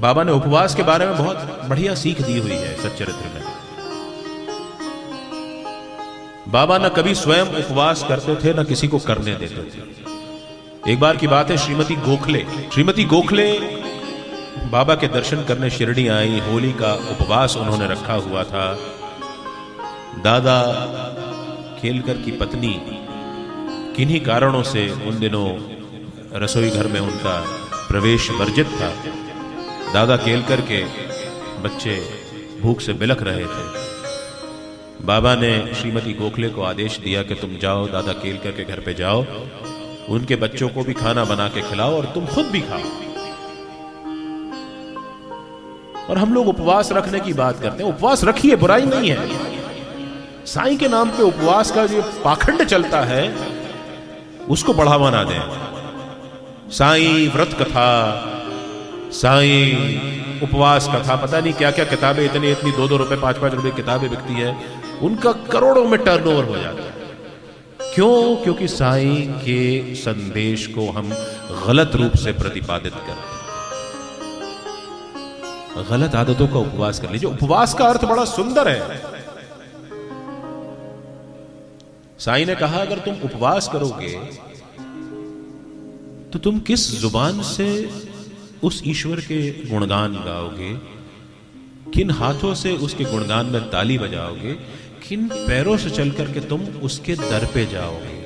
बाबा ने उपवास के बारे में बहुत बढ़िया सीख दी हुई है सच्चरित्र में। बाबा न कभी स्वयं उपवास करते थे, न किसी को करने देते थे। एक बार की बात है, श्रीमती गोखले बाबा के दर्शन करने शिरडी आई। होली का उपवास उन्होंने रखा हुआ था। दादा केलकर की पत्नी किन्हीं कारणों से उन दिनों रसोई घर में उनका प्रवेश वर्जित था। दादा केलकर के बच्चे भूख से बिलख रहे थे। बाबा ने श्रीमती गोखले को आदेश दिया कि तुम जाओ, दादा केलकर के घर पे जाओ, उनके बच्चों को भी खाना बना के खिलाओ और तुम खुद भी खाओ। और हम लोग उपवास रखने की बात करते हैं। उपवास रखिए, बुराई नहीं है। साईं के नाम पे उपवास का जो पाखंड चलता है उसको बढ़ावा ना दें। साईं व्रत कथा, साईं उपवास कथा, पता नहीं क्या क्या किताबें, इतनी 2-2 रुपए 5-5 रुपए किताबें बिकती है, उनका करोड़ों में टर्नओवर हो जाता है। क्यों? क्योंकि साईं के संदेश को हम गलत रूप से प्रतिपादित करते हैं। गलत आदतों का उपवास कर लीजिए। उपवास का अर्थ बड़ा सुंदर है। साईं ने कहा अगर तुम उपवास करोगे तो तुम किस जुबान से उस ईश्वर के गुणगान गाओगे, किन हाथों से उसके गुणगान में ताली बजाओगे, किन पैरों से चल करके तुम उसके दर पे जाओगे।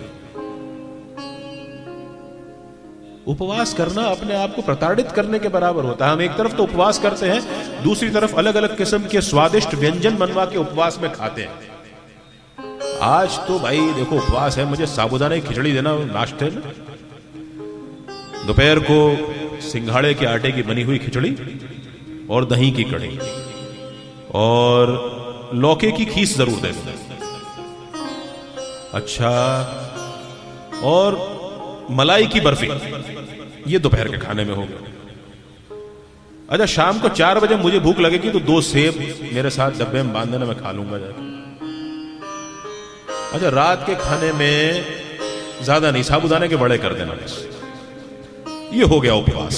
उपवास करना अपने आप को प्रताड़ित करने के बराबर होता है। हम एक तरफ तो उपवास करते हैं, दूसरी तरफ अलग अलग किस्म के स्वादिष्ट व्यंजन बनवा के उपवास में खाते हैं। आज तो भाई देखो उपवास है, मुझे साबूदाना की खिचड़ी देना नाश्ते में, दोपहर को सिंघाड़े के आटे की बनी हुई खिचड़ी और दही की कढ़ी और लौके की खीस जरूर दे दो। अच्छा, और मलाई की बर्फी, ये दोपहर के खाने में होगा। अच्छा, शाम को 4 बजे मुझे भूख लगेगी तो 2 सेब मेरे साथ डब्बे में बांध देना, मैं खा लूंगा जाकर। अच्छा, रात के खाने में ज्यादा नहीं, साबूदाने के बड़े कर देना बस। ये हो गया उपवास।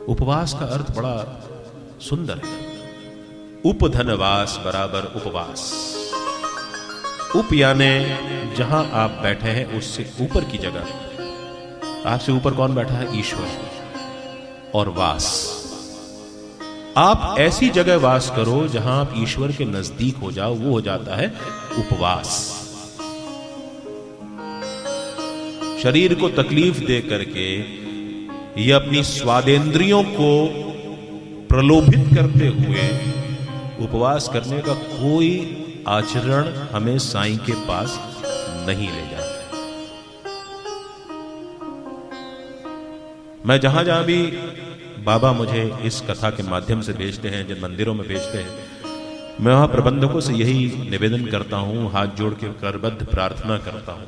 उपवास का अर्थ बड़ा सुंदर है। उपधनवास बराबर उपवास। उप यानी जहां आप बैठे हैं उससे ऊपर की जगह। आपसे ऊपर कौन बैठा है? ईश्वर। और वास, आप ऐसी जगह वास करो जहां आप ईश्वर के नजदीक हो जाओ, वो हो जाता है उपवास। शरीर को तकलीफ दे करके ये अपनी स्वादेंद्रियों को प्रलोभित करते हुए उपवास करने का कोई आचरण हमें साईं के पास नहीं ले जाता। मैं जहां जहां भी बाबा मुझे इस कथा के माध्यम से भेजते हैं, जिन मंदिरों में भेजते हैं, मैं वहां प्रबंधकों से यही निवेदन करता हूं, हाथ जोड़ के करबद्ध प्रार्थना करता हूं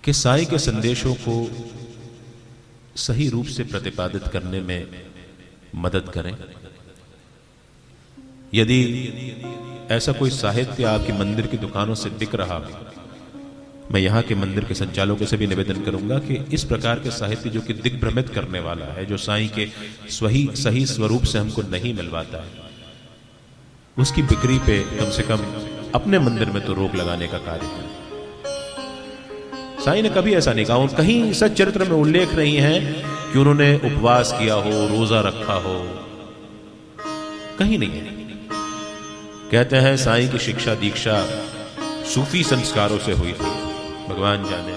कि साईं के संदेशों को सही रूप से प्रतिपादित करने में मदद करें। यदि ऐसा कोई साहित्य आपके मंदिर की दुकानों से बिक रहा हो, मैं यहां के मंदिर के संचालकों से भी निवेदन करूंगा कि इस प्रकार के साहित्य जो कि दिग्भ्रमित करने वाला है, जो साईं के सही स्वरूप से हमको नहीं मिलवाता है, उसकी बिक्री पे कम से कम अपने मंदिर में तो रोक लगाने का कार्य करें। साईं ने कभी ऐसा नहीं कहा, कहीं सच्चरित्र में उल्लेख नहीं है कि उन्होंने उपवास किया हो, रोजा रखा हो, कहीं नहीं है। कहते हैं साईं की शिक्षा दीक्षा सूफी संस्कारों से हुई थी, भगवान जाने।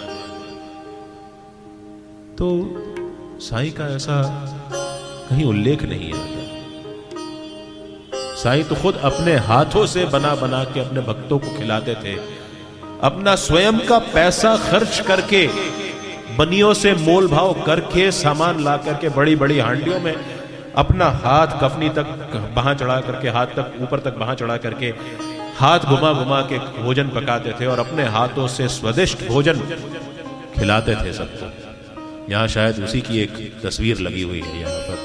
तो साईं का ऐसा कहीं उल्लेख नहीं आता। साईं तो खुद अपने हाथों से बना बना के अपने भक्तों को खिलाते थे। अपना स्वयं का पैसा खर्च करके, बनियों से मोल भाव करके सामान ला करके बड़ी बड़ी हांडियों में अपना हाथ कफनी तक बाहां चढ़ा करके, हाथ तक ऊपर तक बाहां चढ़ा करके हाथ घुमा घुमा के भोजन पकाते थे और अपने हाथों से स्वादिष्ट भोजन खिलाते थे सबको। यहाँ शायद उसी की एक तस्वीर लगी हुई है। यहाँ पर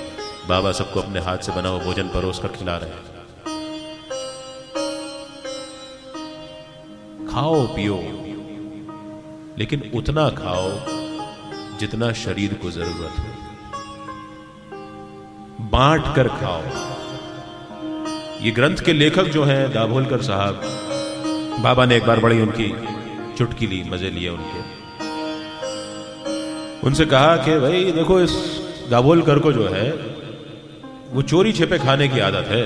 बाबा सबको अपने हाथ से बना हुआ भोजन परोस कर खिला रहे हैं। खाओ पियो, लेकिन उतना खाओ जितना शरीर को जरूरत है, बांट कर खाओ। ये ग्रंथ के लेखक जो हैं दाभोलकर साहब, बाबा ने एक बार बड़ी उनकी चुटकी ली, मजे लिए उनके। उनसे कहा कि भाई देखो, इस दाभोलकर को जो है वो चोरी छिपे खाने की आदत है।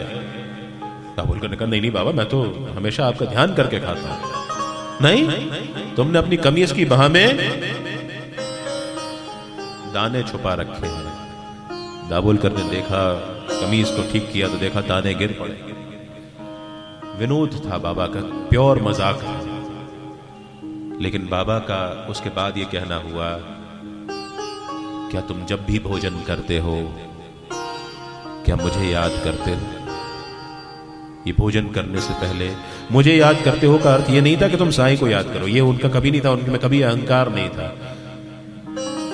दाभोलकर ने कहा नहीं बाबा, मैं तो हमेशा आपका ध्यान करके खाता हूं। नहीं, तुमने अपनी कमीज की बाह में दाने छुपा रखे हैं। दाभोलकर ने देखा, कमीज को ठीक किया तो देखा दाने गिर पड़े। विनोद था बाबा का, प्योर मजाक था। लेकिन बाबा का उसके बाद ये कहना हुआ, क्या तुम जब भी भोजन करते हो क्या मुझे याद करते हो? ये भोजन करने से पहले मुझे याद करते हो का अर्थ ये नहीं था कि तुम साईं को याद करो, ये उनका कभी नहीं था, उनमें कभी अहंकार नहीं था।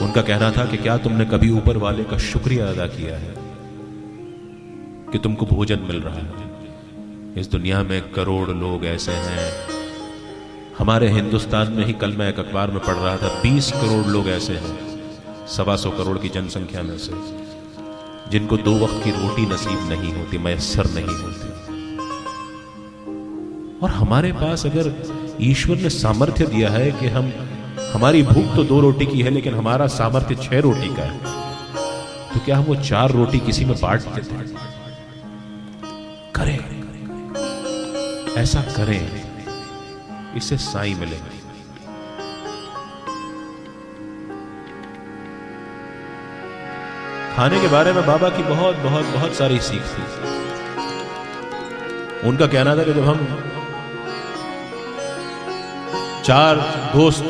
उनका कहना था कि क्या तुमने कभी ऊपर वाले का शुक्रिया अदा किया है कि तुमको भोजन मिल रहा है। इस दुनिया में करोड़ लोग ऐसे हैं, हमारे हिंदुस्तान में ही कल मैं एक अखबार में पढ़ रहा था, 20 करोड़ लोग ऐसे हैं 125 करोड़ की जनसंख्या में से, जिनको 2 वक्त की रोटी नसीब नहीं होती, मयस्सर नहीं होती। और हमारे पास अगर ईश्वर ने सामर्थ्य दिया है कि हमारी भूख तो 2 रोटी की है, लेकिन हमारा सामर्थ्य 6 रोटी का है, तो क्या हम वो 4 रोटी किसी में बांट देते हैं? करें, ऐसा करें, इससे साईं मिलेंगे। खाने के बारे में बाबा की बहुत बहुत बहुत सारी सीख थी। उनका कहना था कि जब हम 4 दोस्त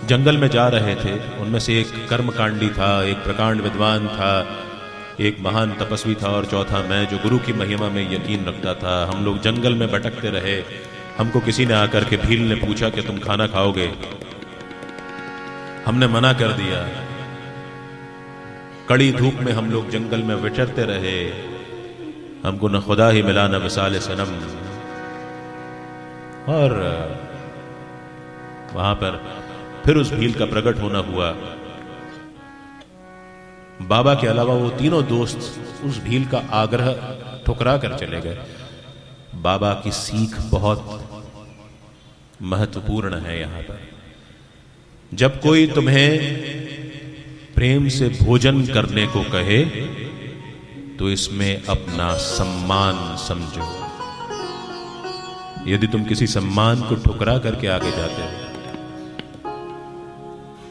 जंगल में जा रहे थे, उनमें से एक कर्मकांडी था, एक प्रकांड विद्वान था, एक महान तपस्वी था, और चौथा मैं, जो गुरु की महिमा में यकीन रखता था। हम लोग जंगल में भटकते रहे। हमको किसी ने आकर के, भील ने पूछा कि तुम खाना खाओगे? हमने मना कर दिया। कड़ी धूप में हम लोग जंगल में विचरते रहे। हमको न खुदा ही मिला न विसाल सनम। और वहां पर फिर उस भील का प्रकट होना हुआ। बाबा के अलावा वो तीनों दोस्त उस भील का आग्रह ठुकरा कर चले गए। बाबा की सीख बहुत महत्वपूर्ण है यहां पर। जब कोई तुम्हें प्रेम से भोजन करने को कहे तो इसमें अपना सम्मान समझो। यदि तुम किसी सम्मान को ठुकरा करके आगे जाते हो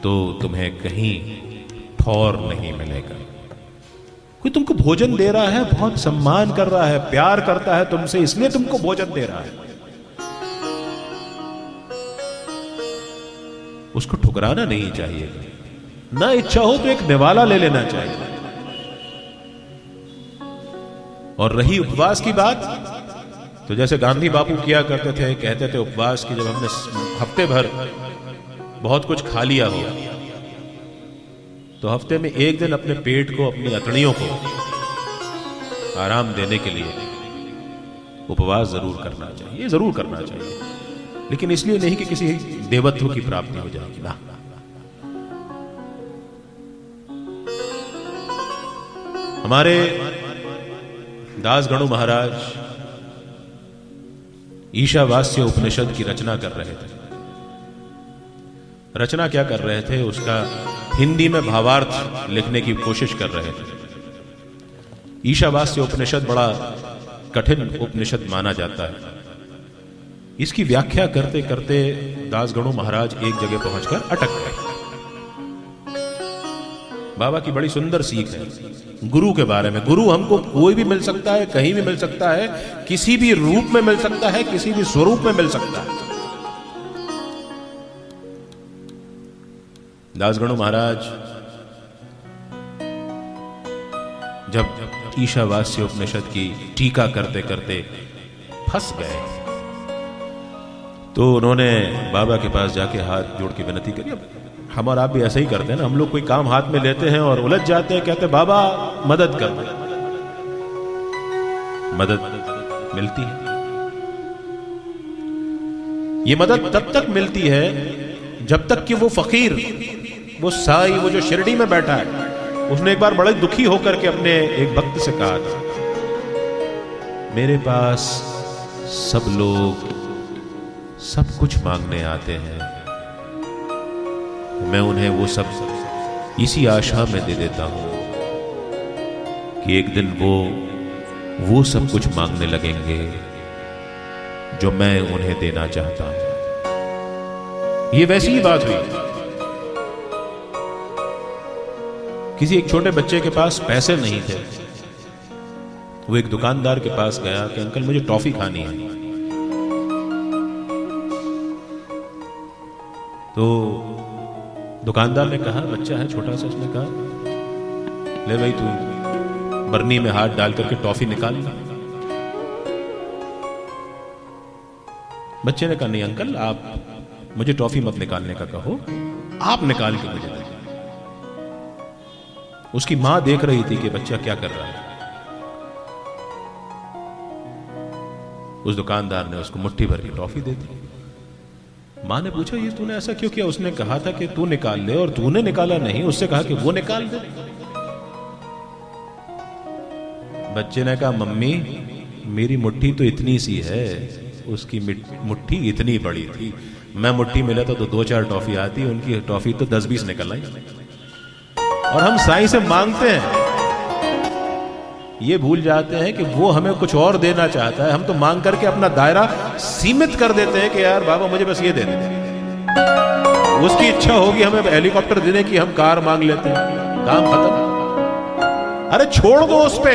तो तुम्हें कहीं ठौर नहीं मिलेगा। कोई तुमको भोजन दे रहा है, बहुत सम्मान कर रहा है, प्यार करता है तुमसे, इसलिए तुमको भोजन दे रहा है, उसको ठुकराना नहीं चाहिए। ना इच्छा हो तो एक निवाला ले लेना चाहिए। और रही उपवास की बात, तो जैसे गांधी बापू किया करते थे, कहते थे उपवास की, जब हमने हफ्ते भर बहुत कुछ खा लिया हो तो हफ्ते में एक दिन अपने पेट को, अपनी अतड़ियों को आराम देने के लिए उपवास जरूर करना चाहिए। जरूर करना चाहिए, लेकिन इसलिए नहीं कि किसी देवत्व की प्राप्ति हो जाएगी ना। हमारे दासगणु महाराज ईशावास्य उपनिषद की रचना कर रहे थे। रचना क्या कर रहे थे, उसका हिंदी में भावार्थ लिखने की कोशिश कर रहे थे। ईशावास्य उपनिषद बड़ा कठिन उपनिषद माना जाता है। इसकी व्याख्या करते करते दासगणु महाराज एक जगह पहुंचकर अटक गए। बाबा की बड़ी सुंदर सीख है गुरु के बारे में। गुरु हमको कोई भी मिल सकता है, कहीं भी मिल सकता है, किसी भी रूप में मिल सकता है, किसी भी स्वरूप में मिल सकता है। दासगणु महाराज जब ईशावास्य उपनिषद की टीका करते करते फंस गए तो उन्होंने बाबा के पास जाके हाथ जोड़ के विनती करी। हम और आप भी ऐसे ही करते हैं ना, हम लोग कोई काम हाथ में लेते हैं और उलझ जाते हैं, कहते हैं बाबा मदद कर दे। मदद मिलती है। ये मदद तब तक मिलती है जब तक कि वो फकीर वो साई, वो जो शिरडी में बैठा है, उसने एक बार बड़े दुखी होकर के अपने एक भक्त से कहा था, मेरे पास सब लोग सब कुछ मांगने आते हैं, मैं उन्हें वो सब इसी आशा में दे देता हूं कि एक दिन वो सब कुछ मांगने लगेंगे जो मैं उन्हें देना चाहता हूं। ये वैसी ही बात हुई। किसी एक छोटे बच्चे के पास पैसे नहीं थे, वो एक दुकानदार के पास गया कि अंकल मुझे टॉफी खानी है। तो दुकानदार ने कहा, बच्चा है छोटा सा, उसने कहा ले भाई तू बरनी में हाथ डाल करके टॉफी निकाल। बच्चे ने कहा नहीं अंकल, आप मुझे टॉफी मत निकालने का कहो, आप निकाल के मुझे दे। उसकी मां देख रही थी कि बच्चा क्या कर रहा है। उस दुकानदार ने उसको मुट्ठी भर की टॉफी दे दी। मां ने पूछा ये तूने ऐसा क्यों किया? उसने कहा था कि तू निकाल ले और तूने निकाला नहीं, उससे कहा कि वो निकाल दे। बच्चे ने कहा मम्मी मेरी मुट्ठी तो इतनी सी है, उसकी मुट्ठी इतनी बड़ी थी, मैं मुट्ठी मिला तो 2-4 टॉफी आती, उनकी टॉफी तो 10-20 निकल आई। और हम साईं से मांगते हैं, ये भूल जाते हैं कि वो हमें कुछ और देना चाहता है। हम तो मांग करके अपना दायरा सीमित कर देते हैं कि यार बाबा मुझे बस ये दे दे। उसकी इच्छा होगी हमें हेलीकॉप्टर देने की, हम कार मांग लेते हैं, काम खत्म। अरे छोड़ दो उस पे,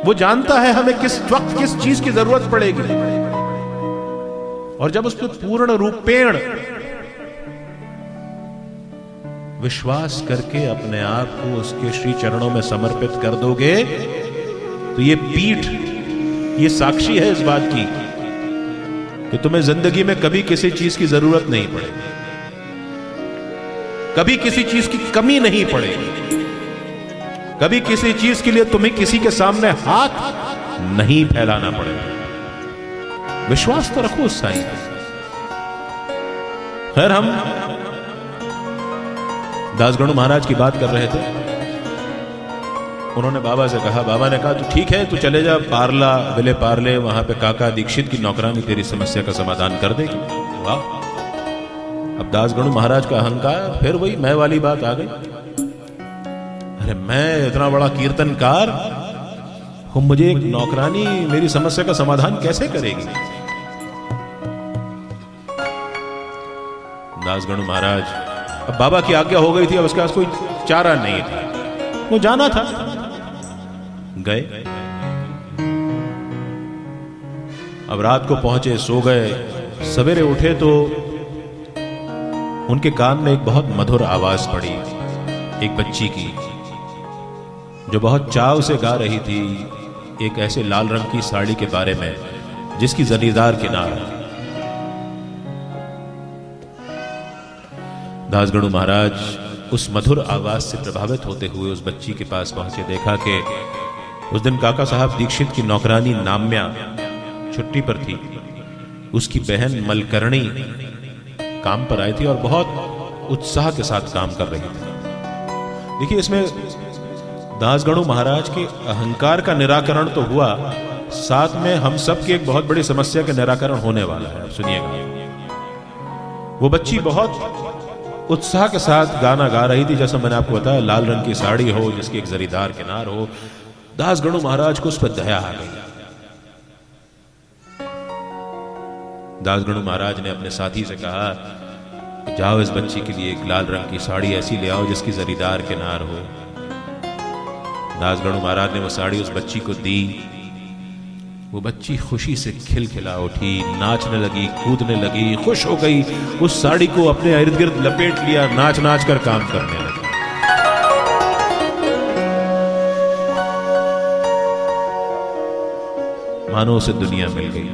वो जानता है हमें किस वक्त किस चीज की जरूरत पड़ेगी। और जब उस पर पूर्ण रूपेण विश्वास करके अपने आप को उसके श्री चरणों में समर्पित कर दोगे तो ये पीठ ये साक्षी है इस बात की कि तुम्हें जिंदगी में कभी किसी चीज की जरूरत नहीं पड़ेगी, कभी किसी चीज की कमी नहीं पड़ेगी, कभी किसी चीज के लिए तुम्हें किसी के सामने हाथ नहीं फैलाना पड़ेगा। विश्वास तो रखो उस साईं पे। खैर हम दासगणु महाराज की बात कर रहे थे। उन्होंने बाबा से कहा, बाबा ने कहा तू ठीक है, तू चले जा पारला विले पारले, वहां पे काका दीक्षित की नौकरानी तेरी समस्या का समाधान कर देगी। वाह, अब दासगणु महाराज का अहंकार फिर वही मैं वाली बात आ गई। अरे मैं इतना बड़ा कीर्तनकार हूं, मुझे एक नौकरानी मेरी समस्या का समाधान कैसे करेगी? दासगणु महाराज, अब बाबा की आज्ञा हो गई थी, अब उसके पास कोई चारा नहीं था, वो जाना था। गए, अब रात को पहुंचे, सो गए। सवेरे उठे तो उनके कान में एक बहुत मधुर आवाज पड़ी, एक बच्ची की जो बहुत चाव से गा रही थी एक ऐसे लाल रंग की साड़ी के बारे में जिसकी जरीदार किनार। दासगणु महाराज उस मधुर आवाज से प्रभावित होते हुए उस बच्ची के पास पहुंचे। देखा कि उस दिन काका साहब दीक्षित की नौकरानी नाम्या छुट्टी पर थी, उसकी बहन मलकर्णी काम पर आई थी और बहुत उत्साह के साथ काम कर रही थी। देखिए इसमें दासगणु महाराज के अहंकार का निराकरण तो हुआ, साथ में हम सब की एक बहुत बड़ी समस्या का निराकरण होने वाला है। सुनिएगा, वो बच्ची बहुत उत्साह के साथ गाना गा रही थी, जैसा मैंने आपको बताया, लाल रंग की साड़ी हो, जिसकी एक जरीदार किनार हो। दासगणु महाराज को उस पर दया आ गई। दासगणु महाराज ने अपने साथी से कहा, जाओ इस बच्ची के लिए एक लाल रंग की साड़ी ऐसी ले आओ जिसकी जरीदार किनार हो। दासगणु महाराज ने वो साड़ी उस बच्ची को दी। वो बच्ची खुशी से खिलखिला उठी, नाचने लगी, कूदने लगी, खुश हो गई, उस साड़ी को अपने इर्द गिर्द लपेट लिया, नाच नाच कर काम करने लगी। मानो उसे दुनिया मिल गई।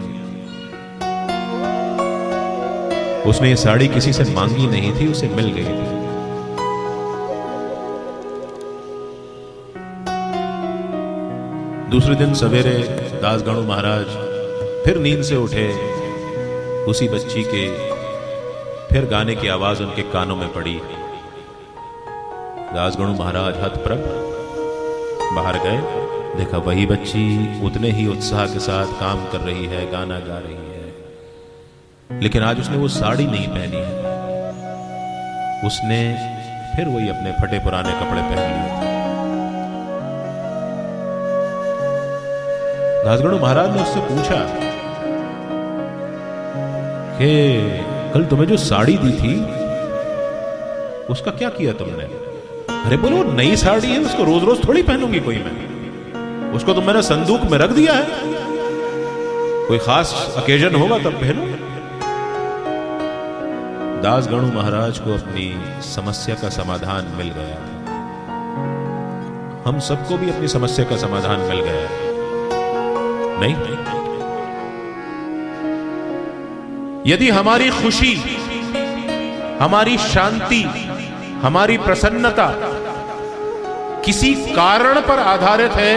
उसने ये साड़ी किसी से मांगी नहीं थी, उसे मिल गई थी। दूसरे दिन सवेरे दासगणु महाराज फिर नींद से उठे, उसी बच्ची के फिर गाने की आवाज उनके कानों में पड़ी। दासगणु महाराज हतप्रभ बाहर गए, देखा वही बच्ची उतने ही उत्साह के साथ काम कर रही है, गाना गा रही है, लेकिन आज उसने वो साड़ी नहीं पहनी है। उसने फिर वही अपने फटे पुराने कपड़े पहन लिए थे। दासगणु महाराज ने उससे पूछा कि कल तुम्हें जो साड़ी दी थी उसका क्या किया तुमने? अरे बोलो नई साड़ी है, उसको रोज रोज थोड़ी पहनूंगी कोई मैं, उसको तो मैंने संदूक में रख दिया है, कोई खास ओकेजन होगा तब पहनूं। दासगणु महाराज को अपनी समस्या का समाधान मिल गया। हम सबको भी अपनी समस्या का समाधान मिल गया नहीं? यदि हमारी खुशी, हमारी शांति, हमारी प्रसन्नता किसी कारण पर आधारित है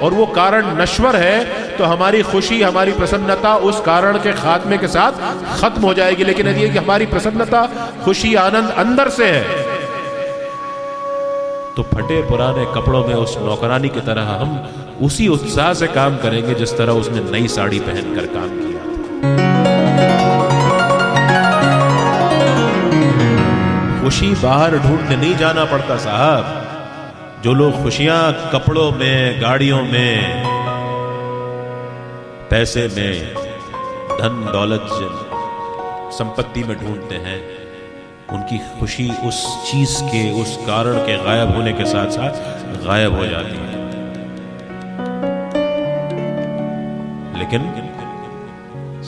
और वो कारण नश्वर है, तो हमारी खुशी, हमारी प्रसन्नता उस कारण के खात्मे के साथ खत्म हो जाएगी। लेकिन यदि कि हमारी प्रसन्नता, खुशी, आनंद अंदर से है, तो फटे पुराने कपड़ों में उस नौकरानी की तरह हम उसी उत्साह से काम करेंगे जिस तरह उसने नई साड़ी पहनकर काम किया था। खुशी बाहर ढूंढने नहीं जाना पड़ता साहब। जो लोग खुशियां कपड़ों में, गाड़ियों में, पैसे में, धन दौलत, संपत्ति में ढूंढते हैं, उनकी खुशी उस चीज के, उस कारण के गायब होने के साथ साथ गायब हो जाती है। लेकिन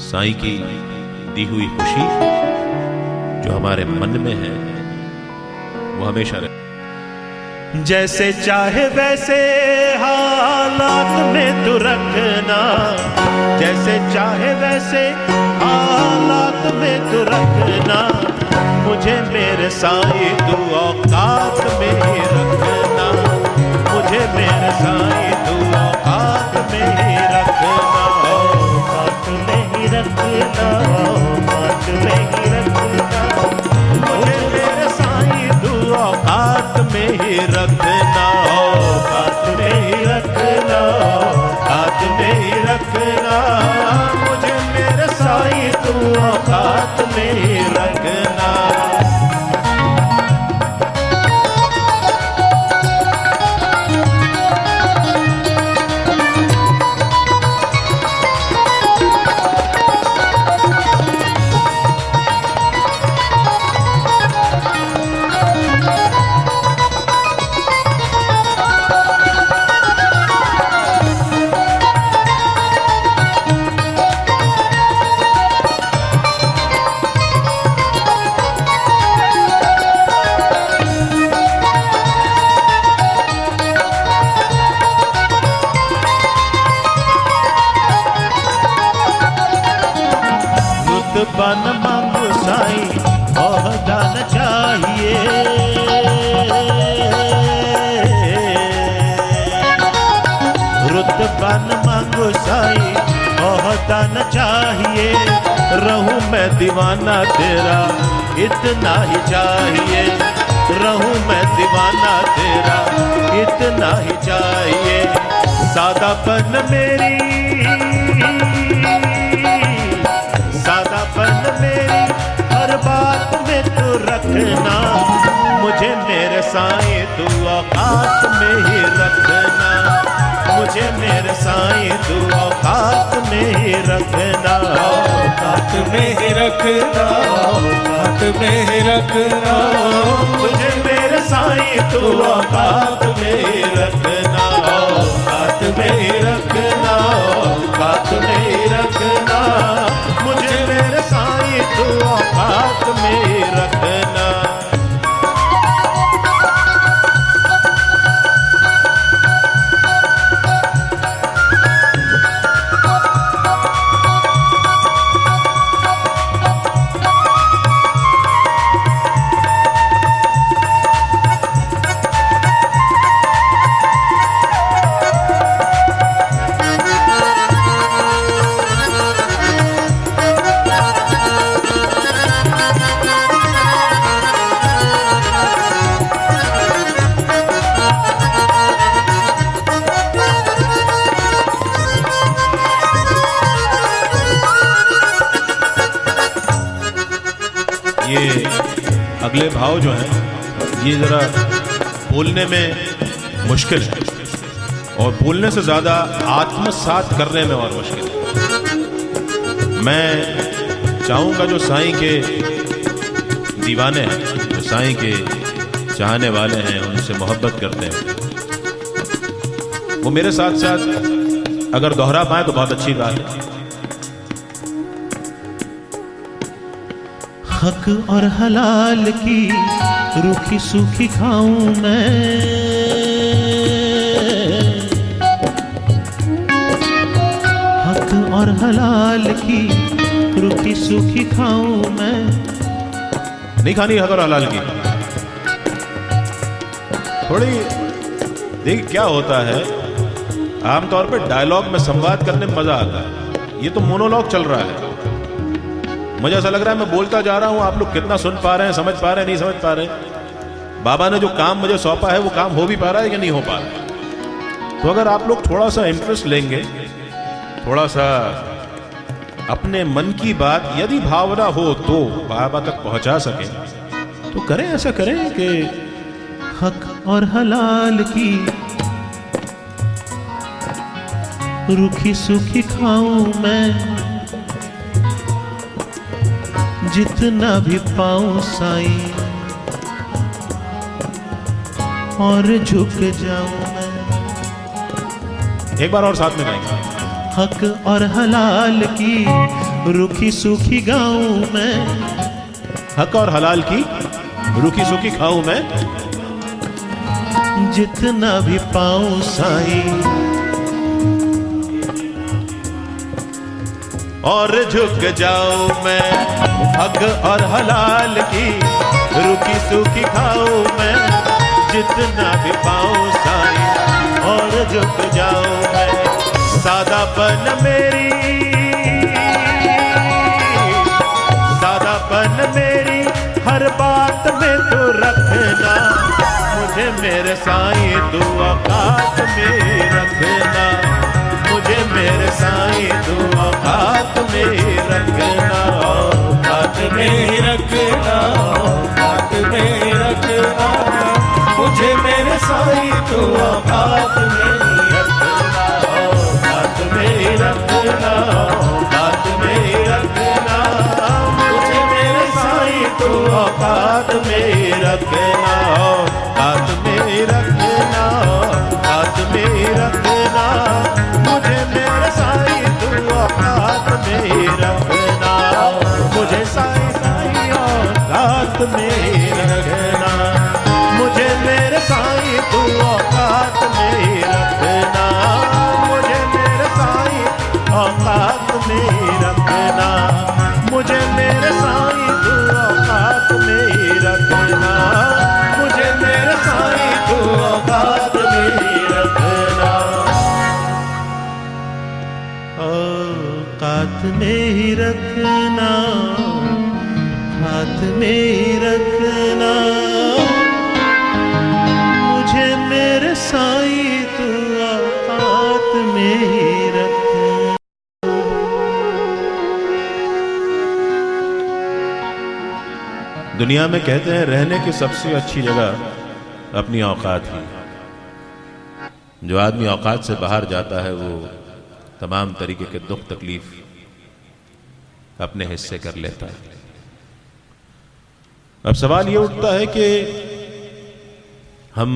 साईं की दी हुई खुशी जो हमारे मन में है वो हमेशा रहे। जैसे चाहे वैसे हालात में तू रखना, जैसे चाहे वैसे हालात में तू रखना, मुझे मेरे साईं तू औकात में ही रखना, मुझे मेरे साईं तू औकात में ही रखना, औकात में ही रखना, औकात में ही रखना, मुझे मेरे साईं तू औकात में ही रखना, औकात में ही रखना, औकात में ही रखना, मुझे मेरे साईं तू औकात में ही रखना। बन मांगो साईं ओहदा न चाहिए, रुतबा न मांगो साईं ओहदा न चाहिए, रहूं मैं दीवाना तेरा इतना ही चाहिए, रहूं मैं दीवाना तेरा इतना ही चाहिए, सादापन मेरी, सादापन मेरी हर बात में तू रखना, मुझे मेरे साईं तू औकात में ही रखना, मुझे मेरे साईं तू औकात में ही रखना, औकात में ही रखना, औकात में ही रखना, मुझे मेरे साईं तू औकात में ही रखना, औकात में ही रखना, औकात में ही रखना, मुझे मेरे साईं तू औकात में ही रखना। अगले भाव जो हैं ये जरा बोलने में मुश्किल है, और बोलने से ज्यादा आत्मसात करने में और मुश्किल है। मैं चाहूंगा जो साईं के दीवाने हैं, जो साईं के चाहने वाले हैं, उनसे मोहब्बत करते हैं, वो मेरे साथ साथ अगर दोहरा पाए तो बहुत अच्छी बात है। हक और हलाल की रूखी सूखी खाऊं मैं, हक और हलाल की रूखी सूखी खाऊं मैं। नहीं खानी हक और हलाल की। थोड़ी देखिए क्या होता है, आमतौर पे डायलॉग में संवाद करने में मजा आता है, ये तो मोनोलॉग चल रहा है। मुझे ऐसा लग रहा है मैं बोलता जा रहा हूं, आप लोग कितना सुन पा रहे हैं, समझ पा रहे हैं, नहीं समझ पा रहे। बाबा ने जो काम मुझे सौंपा है वो काम हो भी पा रहा है कि नहीं हो पा रहा। तो अगर आप लोग थोड़ा सा इंटरेस्ट लेंगे, थोड़ा सा अपने मन की बात यदि भावना हो तो बाबा तक पहुंचा सके तो करें, ऐसा करें कि हक और हलाल की रूखी सूखी खाऊं मैं, जितना भी पाऊं साईं और झुक जाऊं मैं। एक बार और साथ में गाएंगे। हक और हलाल की रूखी सूखी गाऊं मैं, हक और हलाल की रूखी सूखी खाऊं मैं, जितना भी पाऊं साईं और झुक जाऊं मैं। हक और हलाल की रूखी सूखी खाऊं मैं, जितना भी पाऊं साईं और झुक जाऊं मैं। सादापन मेरी, सादापन मेरी हर बात में तो रखना, मुझे मेरे साईं तू औकात में रखना, मुझे मेरे साईं तू औकात में रखना, औकात में रखना, औकात में रखना, मुझे मेरे साईं तू औकात में रखना, औकात में रखना, औकात में रखना, मुझे मेरे साईं तू औकात में रखना, औकात में रखना, औकात में रखना, मुझे मेरे साईं तू औकात में रखना, मुझे साईं साईं औकात में रखना, मुझे मेरे साईं तू औकात में रखना, मुझे मेरे साईं औकात में रखना, मुझे मेरे साईं तू औकात में रखना, मुझे मेरे साईं तू औकात में रखना, औकात में ही रखना, हाथ में ही रखना, मुझे मेरे साईं तू औकात में ही रखना। दुनिया में कहते हैं रहने की सबसे अच्छी जगह अपनी औकात ही। जो आदमी औकात से बाहर जाता है वो तमाम तरीके के दुख तकलीफ अपने हिस्से कर लेता है। अब सवाल ये उठता है कि हम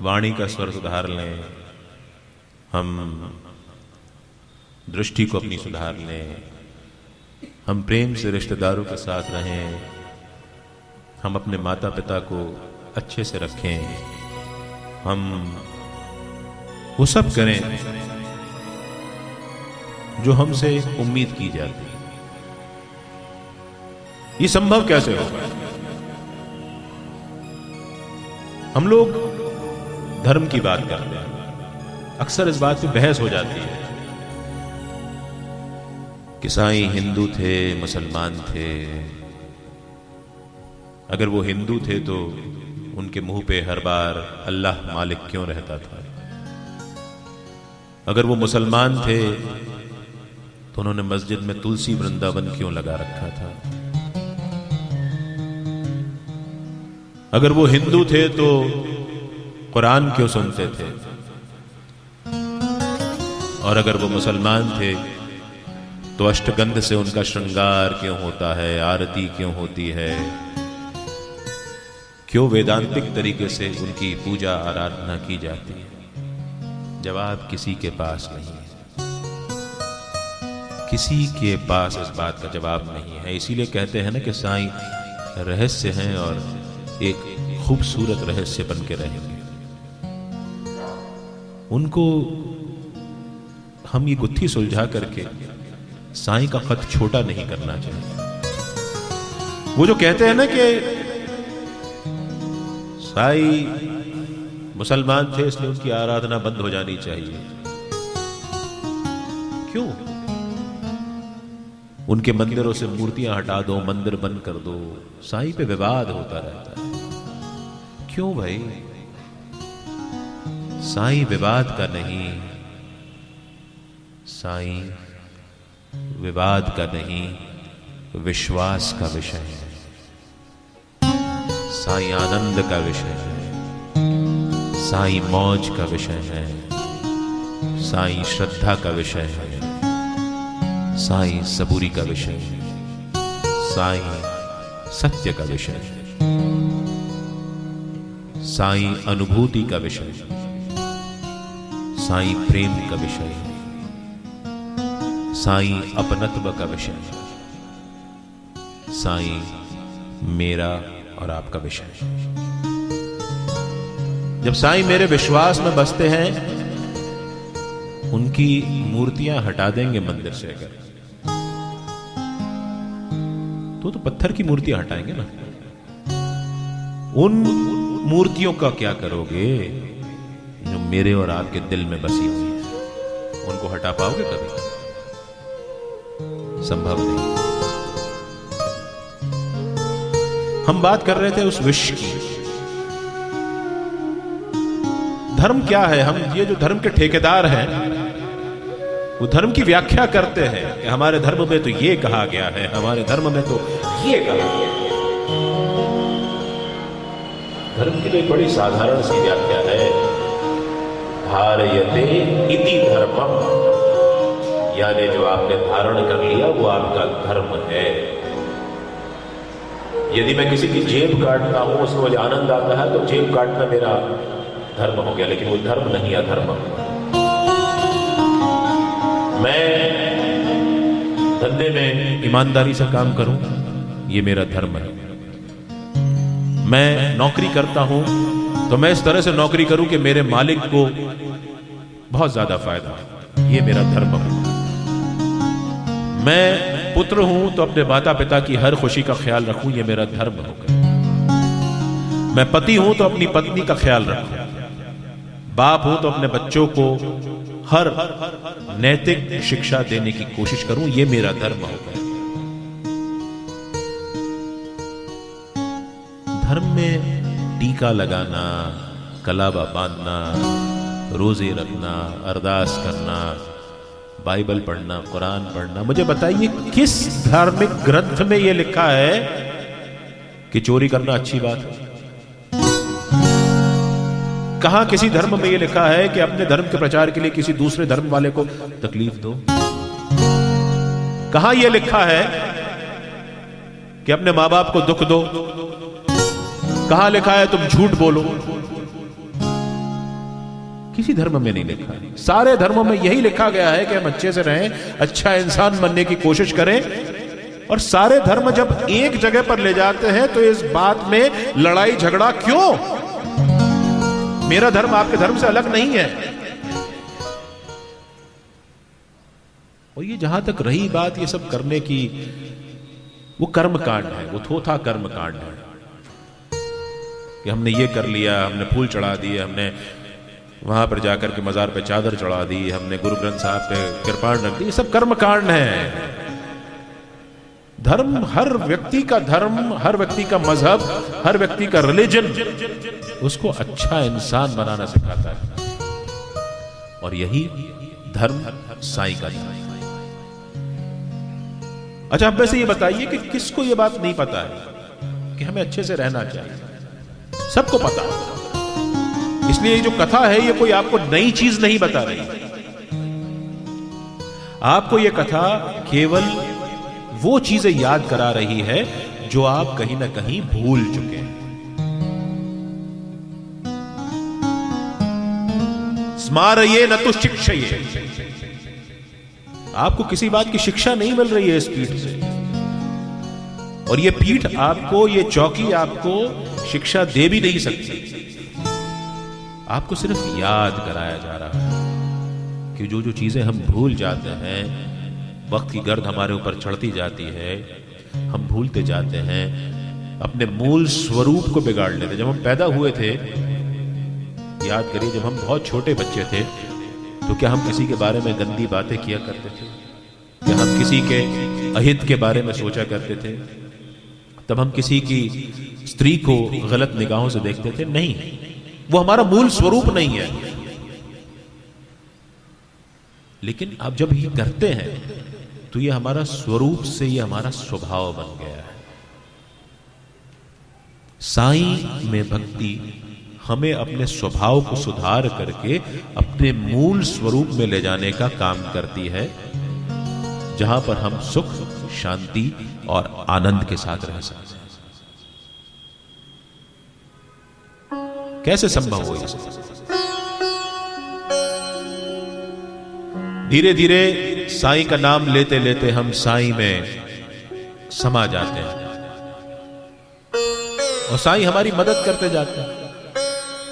वाणी का स्वर सुधार लें, हम दृष्टि को अपनी सुधार लें, हम प्रेम से रिश्तेदारों के साथ रहें, हम अपने माता पिता को अच्छे से रखें, हम वो सब करें जो हमसे उम्मीद की जाती है। ये संभव कैसे होगा? हम लोग धर्म की बात करते हैं, अक्सर इस बात पे बहस हो जाती है कि साईं हिंदू थे, मुसलमान थे। अगर वो हिंदू थे तो उनके मुंह पे हर बार अल्लाह मालिक क्यों रहता था? अगर वो मुसलमान थे तो उन्होंने मस्जिद में तुलसी वृंदावन क्यों लगा रखा था? अगर वो हिंदू थे तो कुरान क्यों सुनते थे, और अगर वो मुसलमान थे तो अष्टगंध से उनका श्रृंगार क्यों होता है, आरती क्यों होती है, क्यों वेदांतिक तरीके से उनकी पूजा आराधना की जाती है? जवाब किसी के पास नहीं है, किसी के पास इस बात का जवाब नहीं है। इसीलिए कहते हैं ना कि साईं रहस्य हैं और एक खूबसूरत रहस्य बन के रहेंगे। उनको हम ये गुत्थी सुलझा करके साईं का खत छोटा नहीं करना चाहिए। वो जो कहते हैं ना कि साईं मुसलमान थे इसलिए उनकी आराधना बंद हो जानी चाहिए, क्यों? उनके मंदिरों से मूर्तियां हटा दो, मंदिर बंद कर दो, साईं पे विवाद होता रहता है। क्यों भाई? साईं विवाद का नहीं, साईं विवाद का नहीं, विश्वास का विषय है। साईं आनंद का विषय है, साईं मौज का विषय है, साईं श्रद्धा का विषय है, साईं सबूरी का विषय है, साईं सत्य का विषय है, साईं अनुभूति का विषय है, साईं प्रेम का विषय है, साईं अपनत्व का विषय है, साईं मेरा और आपका विषय है। जब साईं मेरे विश्वास में बसते हैं, उनकी मूर्तियां हटा देंगे मंदिर से अगर, तो पत्थर की मूर्तियां हटाएंगे ना। उन मूर्तियों का क्या करोगे जो मेरे और आपके दिल में बसी हुई है? उनको हटा पाओगे कभी? संभव नहीं। हम बात कर रहे थे उस विश्व की। धर्म क्या है? हम ये जो धर्म के ठेकेदार हैं, वो धर्म की व्याख्या करते हैं कि हमारे धर्म में तो ये कहा गया है, हमारे धर्म में तो ये कहा गया है। धर्म की तो एक बड़ी साधारण सी व्याख्या है, धारयते इति धर्मम, यानी जो आपने धारण कर लिया वो आपका धर्म है। यदि मैं किसी की जेब काटता हूं, उसमें मुझे आनंद आता है, तो जेब काटना मेरा धर्म हो गया, लेकिन वो धर्म नहीं, अधर्म। मैं धंधे में ईमानदारी से काम करूं, ये मेरा धर्म है। मैं नौकरी करता हूं तो मैं इस तरह से नौकरी करूं कि मेरे मालिक को बहुत ज्यादा फायदा है, ये मेरा धर्म है। मैं पुत्र हूं तो अपने माता पिता की हर खुशी का ख्याल रखूं, ये मेरा धर्म होगा। मैं पति हूं तो अपनी पत्नी का ख्याल रखूं, बाप हूं तो अपने बच्चों को हर नैतिक शिक्षा देने की कोशिश करूं, ये मेरा धर्म होगा। धर्म में टीका लगाना, कलावा बांधना, रोजे रखना, अरदास करना, बाइबल पढ़ना, कुरान पढ़ना, मुझे बताइए किस धार्मिक ग्रंथ में यह लिखा है कि चोरी करना अच्छी बात है? कहां किसी धर्म में यह लिखा है कि अपने धर्म के प्रचार के लिए किसी दूसरे धर्म वाले को तकलीफ दो? कहां यह लिखा है कि अपने मां बाप को दुख दो? कहां लिखा है तुम झूठ बोलो? किसी धर्म में नहीं लिखा है। सारे धर्मों में यही लिखा गया है कि हम अच्छे से रहें, अच्छा इंसान बनने की कोशिश करें। और सारे धर्म जब एक जगह पर ले जाते हैं तो इस बात में लड़ाई झगड़ा क्यों? मेरा धर्म आपके धर्म से अलग नहीं है। और ये जहां तक रही बात ये सब करने की, वो कर्म कांड है, वो थोथा कर्म कांड है कि हमने ये कर लिया, हमने फूल चढ़ा दिए, हमने वहां पर जाकर के मजार पे चादर चढ़ा दी, हमने गुरु ग्रंथ साहब पे कृपाण रख दी, ये सब कर्म कांड है। धर्म, हर व्यक्ति का धर्म, हर व्यक्ति का मजहब, हर व्यक्ति का रिलीजन उसको अच्छा इंसान बनाना सिखाता है। और यही धर्म साईं का धर्म। अच्छा, अब वैसे ये बताइए कि किसको ये बात नहीं पता है कि हमें अच्छे से रहना चाहिए? सबको पता है। इसलिए ये जो कथा है ये कोई आपको नई चीज नहीं बता रही। आपको ये कथा केवल वो चीजें याद करा रही है जो आप कहीं ना कहीं भूल चुके हैं। स्मारये न तो शिक्षये। आपको किसी बात की शिक्षा नहीं मिल रही है इस पीठ से, और ये पीठ आपको, ये चौकी आपको शिक्षा दे भी नहीं सकती। आपको सिर्फ याद कराया जा रहा है कि जो जो चीजें हम भूल जाते हैं, वक्त की गर्द हमारे ऊपर चढ़ती जाती है, हम भूलते जाते हैं, अपने मूल स्वरूप को बिगाड़ लेते। जब हम पैदा हुए थे, याद करिए, जब हम बहुत छोटे बच्चे थे तो क्या हम किसी के बारे में गंदी बातें किया करते थे? क्या हम किसी के अहित के बारे में सोचा करते थे? तब हम किसी की स्त्री को गलत निगाहों से देखते थे? नहीं, वो हमारा मूल स्वरूप नहीं है। लेकिन अब जब ये करते हैं तो ये हमारा स्वरूप से, ये हमारा स्वभाव बन गया है। साईं में भक्ति हमें अपने स्वभाव को सुधार करके अपने मूल स्वरूप में ले जाने का काम करती है, जहां पर हम सुख, शांति और आनंद के साथ रह सकते हैं। कैसे संभव हो ये? धीरे धीरे साईं का नाम लेते लेते हम साईं में समा जाते हैं और साईं हमारी मदद करते जाते हैं।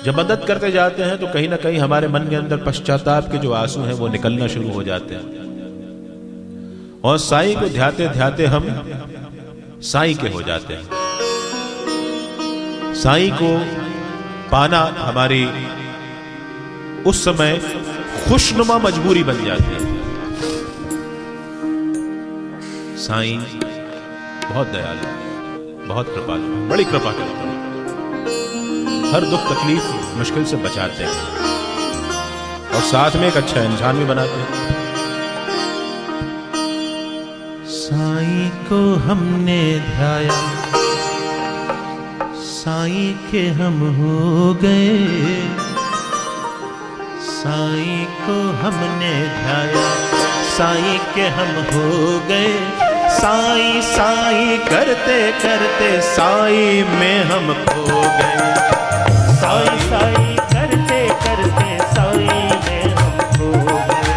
जब मदद करते जाते हैं तो कहीं ना कहीं हमारे मन के अंदर पश्चाताप के जो आंसू हैं वो निकलना शुरू हो जाते हैं, और साईं को ध्याते ध्याते हम साईं के हो जाते हैं। साईं को पाना हमारी उस समय खुशनुमा मजबूरी बन जाती है। साईं बहुत दयालु, बहुत कृपालु, बड़ी कृपा करते हैं, हर दुख तकलीफ मुश्किल से बचाते हैं और साथ में एक अच्छा इंसान भी बनाते हैं। साईं को हमने ध्याया, साईं के हम हो गए। साईं को हमने ध्याया, साईं के हम हो गए। साईं साईं करते करते साईं में हम खो गए। साईं साईं करते करते साईं में हम खो गए।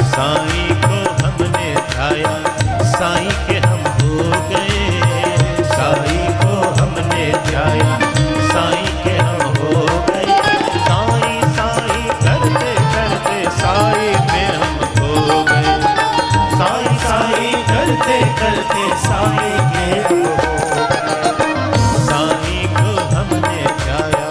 साईं को हमने ध्याया, साईं के हम हो गए। साईं को हमने ध्याया, साईं के हम हो गए। साईं साईं करते करते साईं में हम खो गए। साईं साईं करते करते साईं के हम हो गए। साईं को हमने ध्याया,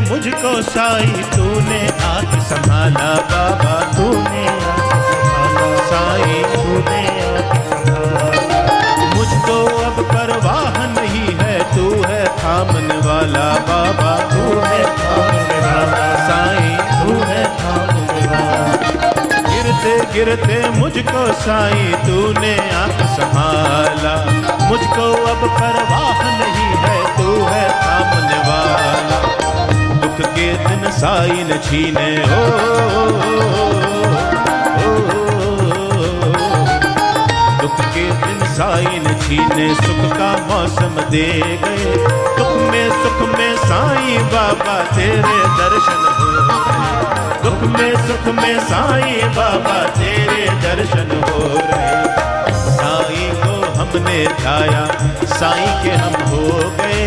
मुझको साईं तूने आके संभाला। बाबा तूने आके संभाला, साईं तूने आके संभाला। मुझको अब परवाह नहीं है, तू है थामने वाला। बाबा तू है थामने वाला, साईं तू है थामने वाला। गिरते गिरते मुझको साईं तूने आके संभाला। मुझको अब परवाह नहीं है, तू है थामने वाला। दुख के दिन साईं न छीने, हो दुख के दिन साईं न छीने। सुख का मौसम दे गए, सुख में साईं बाबा तेरे दर्शन हो रहे। दुख में साईं बाबा तेरे दर्शन हो रहे। साईं को हम हमने ध्याया, साईं के हम हो गए।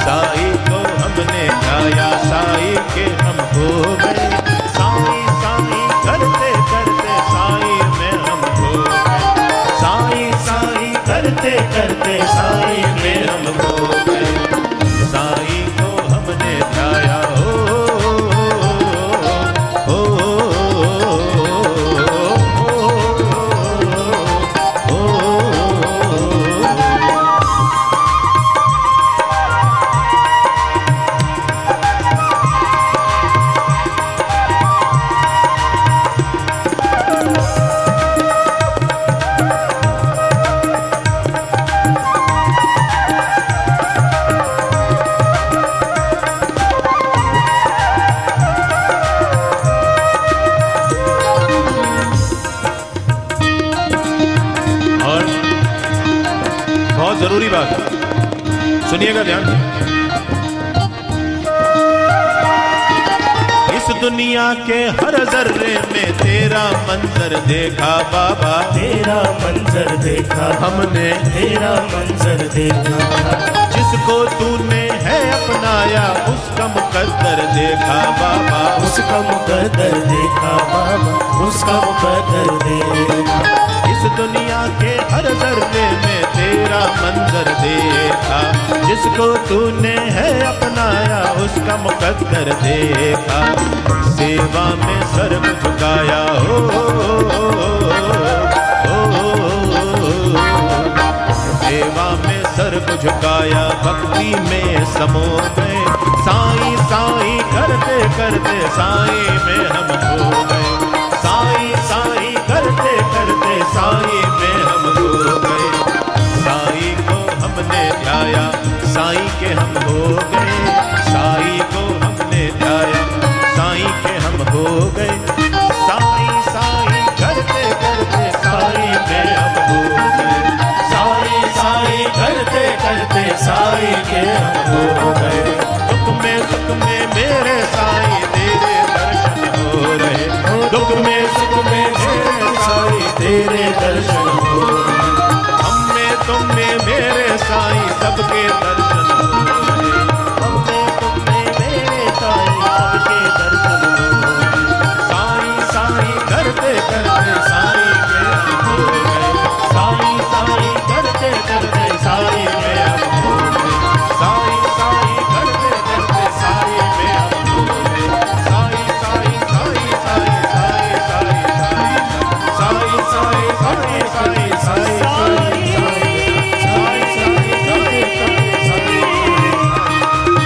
साईं को हमने ध्याया, साईं के हम हो गए। साईं साईं करते करते साईं में हम हो गए। साईं साईं करते करते साईं में हम हो गए। साईं को हमने ध्याया, जरूरी बात है, सुनिएगा ध्यान से। इस दुनिया के हर जर्रे में तेरा मंजर देखा बाबा, तेरा मंजर देखा हमने, तेरा मंजर देखा। जिसको तूने है अपनाया उसका मुकद्दर देखा बाबा, उसका मुकद्दर देखा बाबा, उसका मुकद्दर देखा। इस दुनिया के हर जर्रे में तेरा मंजर देखा। जिसको तूने है अपनाया उसका मुकद्दर देखा। सेवा में सर झुकाया हो, सेवा में सर झुकाया, भक्ति में समो गए। साईं साईं करते करते साईं में हम खो गए। साईं साईं करते करते साईं में हम खो गए। साईं को हमने ध्याया, साईं के हम हो गए। साईं को हमने ध्याया, साईं के हम हो गए। साईं साईं करते करते साईं में हम हो गए। साईं साईं करते करते साईं के हम हो गए। सुख में मेरे साईं तेरे दर्शन हो रहे। दुख में सुख में मेरे साईं तेरे दर्शन हो रहे। हम में तुम में मेरे साईं सबके दर्शन हो रहे। हम में तुम में मेरे साईं सबके दर्शन हो रहे। साईं साईं करते करते साईं में हम हो गए। साईं साईं करते करते साईं में हम हो गए। साईं साईं करते करते साईं में हम हो गए। साईं साईं साईं साईं साईं साईं साईं साईं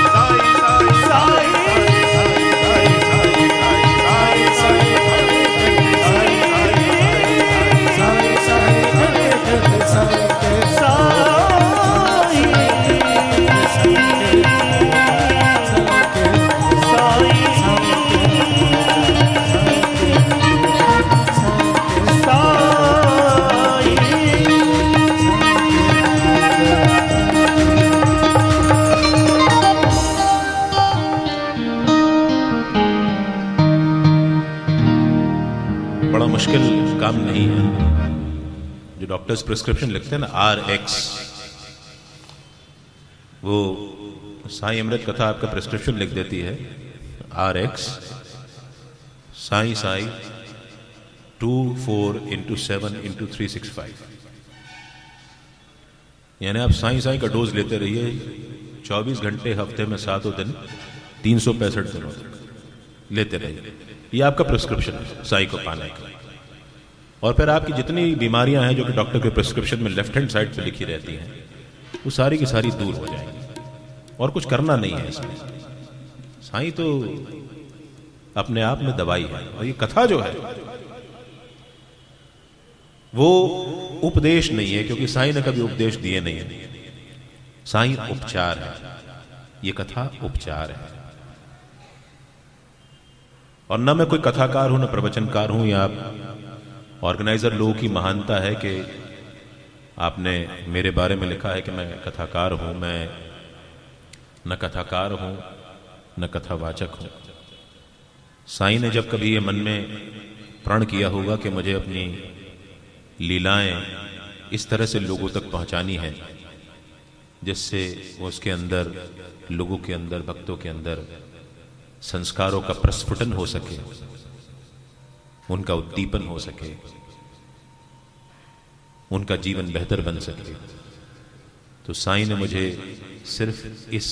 साईं साईं साईं बड़ा मुश्किल काम नहीं है। जो डॉक्टर्स प्रिस्क्रिप्शन लिखते हैं ना RX, वो साईं अमृत कथा आपका प्रिस्क्रिप्शन लिख देती है RX साईं साईं 24x7x365, यानी आप साईं साईं का डोज लेते रहिए 24 घंटे हफ्ते में 7 दिन 365 दिनों तक लेते रहिए। ये आपका प्रिस्क्रिप्शन है साईं को पाने का। और फिर आपकी जितनी बीमारियां हैं जो कि डॉक्टर के प्रिस्क्रिप्शन में लेफ्ट हैंड साइड पे लिखी रहती हैं, वो सारी की सारी दूर हो जाएंगी। और कुछ करना नहीं है इसमें। साईं तो अपने आप में दवाई है। और ये कथा जो है वो उपदेश नहीं है, क्योंकि साईं ने कभी उपदेश दिए नहीं है। साईं उपचार है, ये कथा उपचार है। और न मैं कोई कथाकार हूं, न प्रवचनकार हूं, या ऑर्गेनाइजर लोगों की महानता है कि आपने मेरे बारे में लिखा है कि मैं कथाकार हूं। मैं न कथाकार हूं न कथावाचक हूं। साईं ने जब कभी ये मन में प्रण किया होगा कि मुझे अपनी लीलाएं इस तरह से लोगों तक पहुंचानी है जिससे उसके अंदर, लोगों के अंदर, भक्तों के अंदर संस्कारों का प्रस्फुटन हो सके, उनका उद्दीपन हो सके, उनका जीवन बेहतर बन सके। तो साईं ने मुझे सिर्फ इस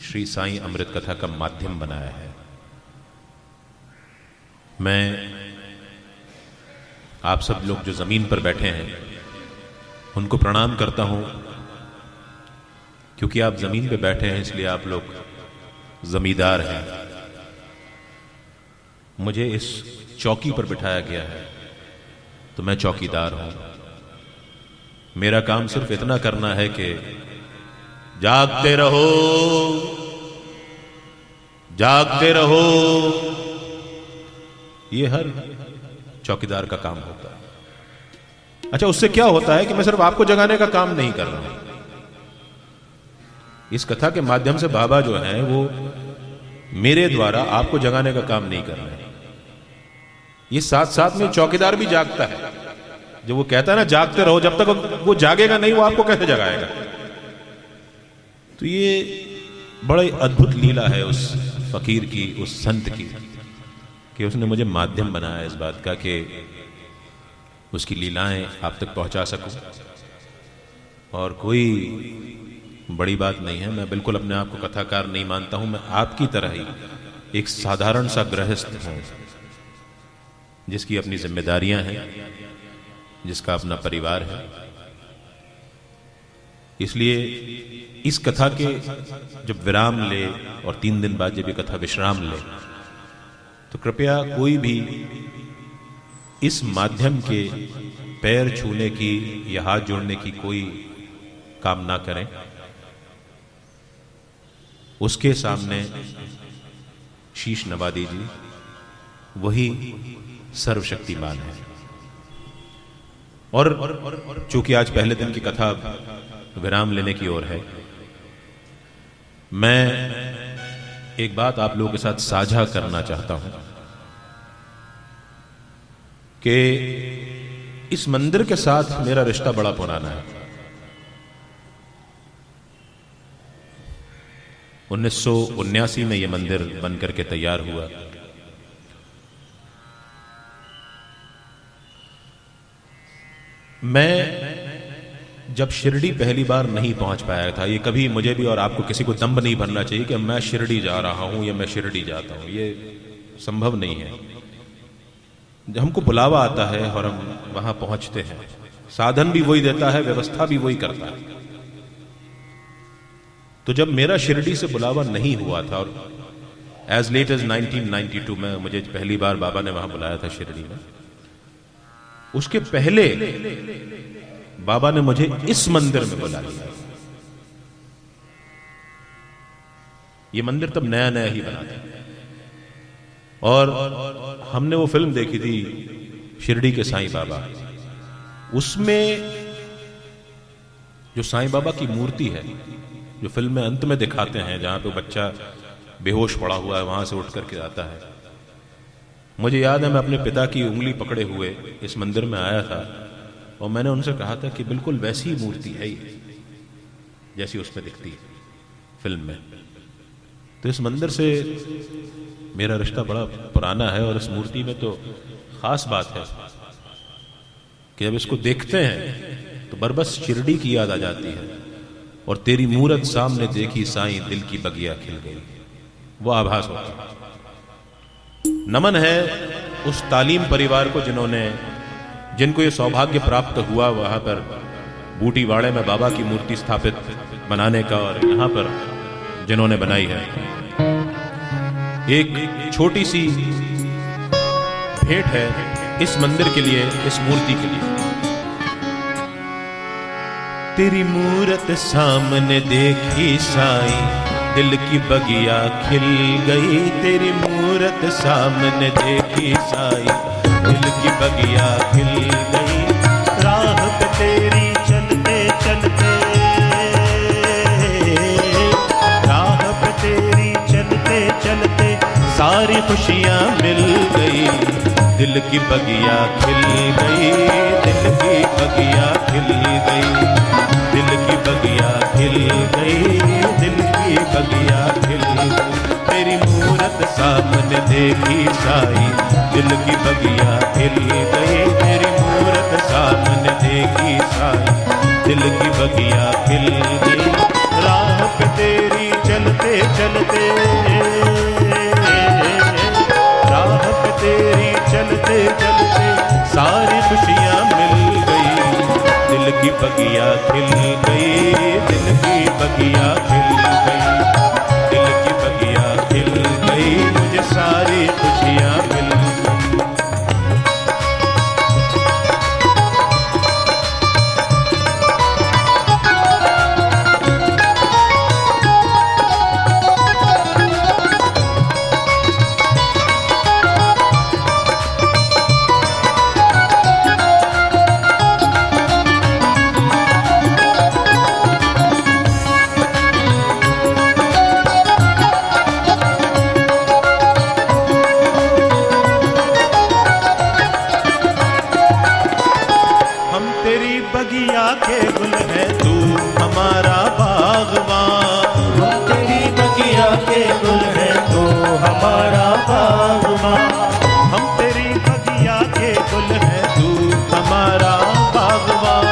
श्री साईं अमृत कथा का माध्यम बनाया है। मैं आप सब लोग जो जमीन पर बैठे हैं उनको प्रणाम करता हूं, क्योंकि आप जमीन पे बैठे हैं इसलिए आप लोग जमींदार हैं। मुझे इस चौकी पर बिठाया गया है तो मैं चौकीदार हूं। मेरा काम सिर्फ इतना करना है कि जागते रहो, जागते रहो, ये हर चौकीदार का काम होता है। अच्छा, उससे क्या होता है कि मैं सिर्फ आपको जगाने का काम नहीं कर रहा हूं। इस कथा के माध्यम से बाबा जो है वो मेरे द्वारा आपको जगाने का काम नहीं कर रहे हैं। ये साथ साथ में चौकीदार भी जागता है। जो वो कहता है ना जागते रहो, जब तक वो जागेगा नहीं वो आपको कैसे जगाएगा। तो ये बड़ी अद्भुत लीला है उस फकीर की, उस संत की, कि उसने मुझे माध्यम बनाया इस बात का कि उसकी लीलाएं आप तक पहुंचा सकूं। और कोई बड़ी बात नहीं है, मैं बिल्कुल अपने आप को कथाकार नहीं मानता हूं। मैं आपकी तरह ही एक साधारण सा गृहस्थ हूं जिसकी अपनी जिम्मेदारियां हैं, जिसका अपना परिवार है। इसलिए इस कथा के जब विराम ले और 3 दिन बाद जब ये कथा विश्राम ले, तो कृपया कोई भी इस माध्यम के पैर छूने की या हाथ जोड़ने की कोई काम ना करें। उसके सामने शीश नवा दीजिए, वही सर्वशक्तिमान है। और चूंकि आज पहले दिन की कथा विराम लेने की ओर है, मैं एक बात आप लोगों के साथ साझा करना चाहता हूं कि इस मंदिर के साथ मेरा रिश्ता बड़ा पुराना है। 1979 में यह मंदिर बनकर के तैयार हुआ। मैं जब शिरडी पहली बार नहीं पहुंच पाया था, ये कभी मुझे भी और आपको किसी को दम्भ नहीं भरना चाहिए कि मैं शिरडी जा रहा हूं या मैं शिरडी जाता हूं, ये संभव नहीं है। जब हमको बुलावा आता है और हम वहां पहुंचते हैं, साधन भी वही देता है, व्यवस्था भी वही करता है। तो जब मेरा शिरडी से बुलावा नहीं हुआ था और एज लेट एज 1992 में मुझे पहली बार बाबा ने वहां बुलाया था शिरडी में, उसके पहले बाबा ने मुझे इस मंदिर में बुला लिया। ये मंदिर तब नया नया ही बना था और हमने वो फिल्म देखी थी शिरडी के साईं बाबा। उसमें जो साईं बाबा की मूर्ति है, जो फिल्म में अंत में दिखाते हैं, जहां पे बच्चा बेहोश पड़ा हुआ है, वहां से उठ करके आता है, मुझे याद है मैं अपने पिता की उंगली पकड़े हुए इस मंदिर में आया था और मैंने उनसे कहा था कि बिल्कुल वैसी मूर्ति है ये जैसी उसमें दिखती है फिल्म में। तो इस मंदिर से मेरा रिश्ता बड़ा पुराना है और इस मूर्ति में तो खास बात है कि जब इसको देखते हैं तो बरबस शिरडी की याद आ जाती है और तेरी मूरत सामने देखी साईं दिल की बगिया खिल गई, वो आभास होता है। नमन है उस तालीम परिवार को जिनको ये सौभाग्य प्राप्त हुआ वहां पर बूटीवाड़े में बाबा की मूर्ति स्थापित बनाने का, और यहां पर जिन्होंने बनाई है। एक छोटी सी भेंट है इस मंदिर के लिए, इस मूर्ति के लिए। तेरी मूरत सामने देखी साईं दिल की बगिया खिल गई, तेरी मूरत सामने देखी साईं दिल की बगिया खिल गई। राह पे तेरी चलते चलते, राह पे तेरी चलते चलते सारी खुशियां मिल गई। दिल की बगिया खिल गई, दिल की बगिया खिल गई, दिल की बगिया खिल गई, दिल की बगिया खिल गई। तेरी मूरत सामने देखी साई, दिल की बगिया खिल गई, तेरी मूरत सामने देखी साई, दिल की बगिया खिल गई। राह पे तेरी चलते चलते, राह पे तेरी चलते चलते सारी खुशियाँ मिल गई। दिल की बगिया खिल गई, दिल की बगिया खिल गई, दिल की बगिया खिल गई, मुझे सारी खुशियाँ मिल गई। बगिया के गुल है तू हमारा बागवान, हम तेरी बगिया के गुल है तू हमारा बागवान, हम तेरी बगिया के गुल है तू हमारा बागवान,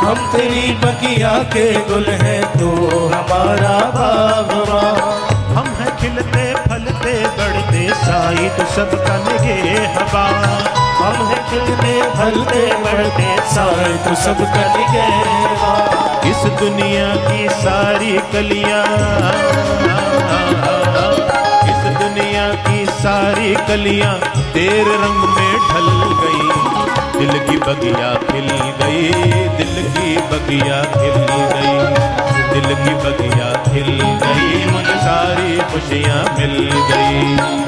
हम तेरी बगिया के गुल है तू हमारा बागवान। हम हैं खिलते फलते बढ़ते साई तो सबका निगे हवा, हम हैं खिलते फलते बढ़ते साए तो सब कलिएगा। इस दुनिया की सारी कलियां, इस दुनिया की सारी कलियां तेरे रंग में ढल गई। दिल की बगिया खिल गई, दिल की बगिया खिल गई, दिल की बगिया खिल गई, मुझे सारी खुशियां मिल गई।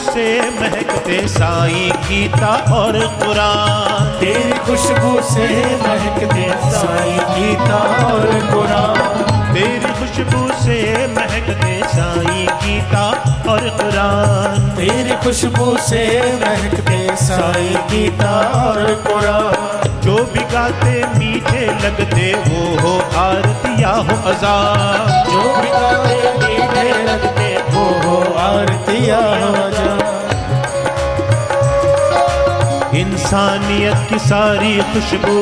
से महकते साई गीता और कुरान, तेरी खुशबू से महकते साई गीता और कुरान, तेरी खुशबू से महकते साई गीता और कुरान, तेरी खुशबू से महकते साई गीता और कुरान। जो भी गाते मीठे लगते वो हो आरतिया हो अज़ान, जो भी गाते मीठे लगते वो हो आरतिया हो अज़ान। इंसानियत की सारी खुशबू,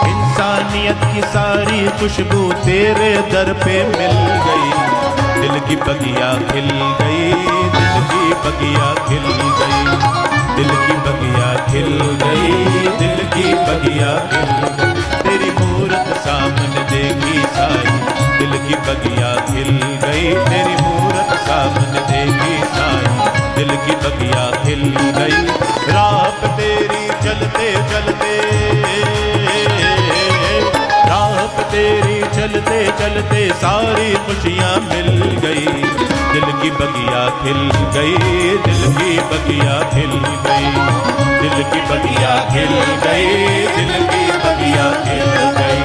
इंसानियत की सारी खुशबू तेरे दर पे मिल गई। दिल की बगिया खिल गई, दिल की बगिया खिल गई, दिल की बगिया खिल गई, दिल की बगिया खिल गई। तेरी मूरत सामने देखी साई, दिल की बगिया खिल गई, तेरी मूरत सामने देखी साई, दिल की बगिया खिल गई। राह पे तेरी चलते चलते, राह पे तेरी चलते चलते सारी खुशियाँ मिल गई। दिल की बगिया खिल गई, दिल की बगिया खिल गई, दिल की बगिया खिल गई, दिल की बगिया खिल गई,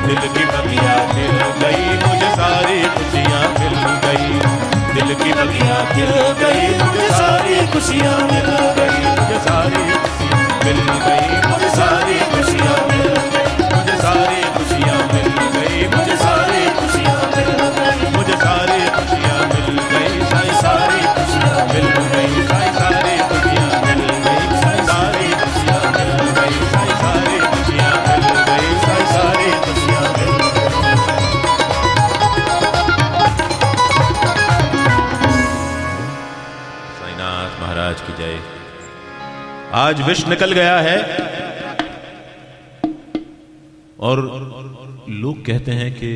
दिल की बगिया खिल गई, मुझे सारी खुशियाँ मिल गई। दिल की बगिया खिल गई, मुझे सारी खुशियाँ मिल गई, मुझे सारी खुशियाँ मिल गई, मुझे सारी खुशियाँ मिल गई, मुझे सारी खुशियाँ मिल गई, मुझे सारी खुशियाँ मिल गई, मुझे सारी खुशियाँ मिल गई, सारी सारी खुशियाँ मिल गई, सारी सारी खुशियाँ मिल गई, सारी सारी खुशियाँ मिल गई, सारी सारी खुशियाँ मिल गई, सारी सारी खुशियाँ मिल गई। साईनाथ महाराज की जय। आज विष निकल गया है और लोग कहते हैं कि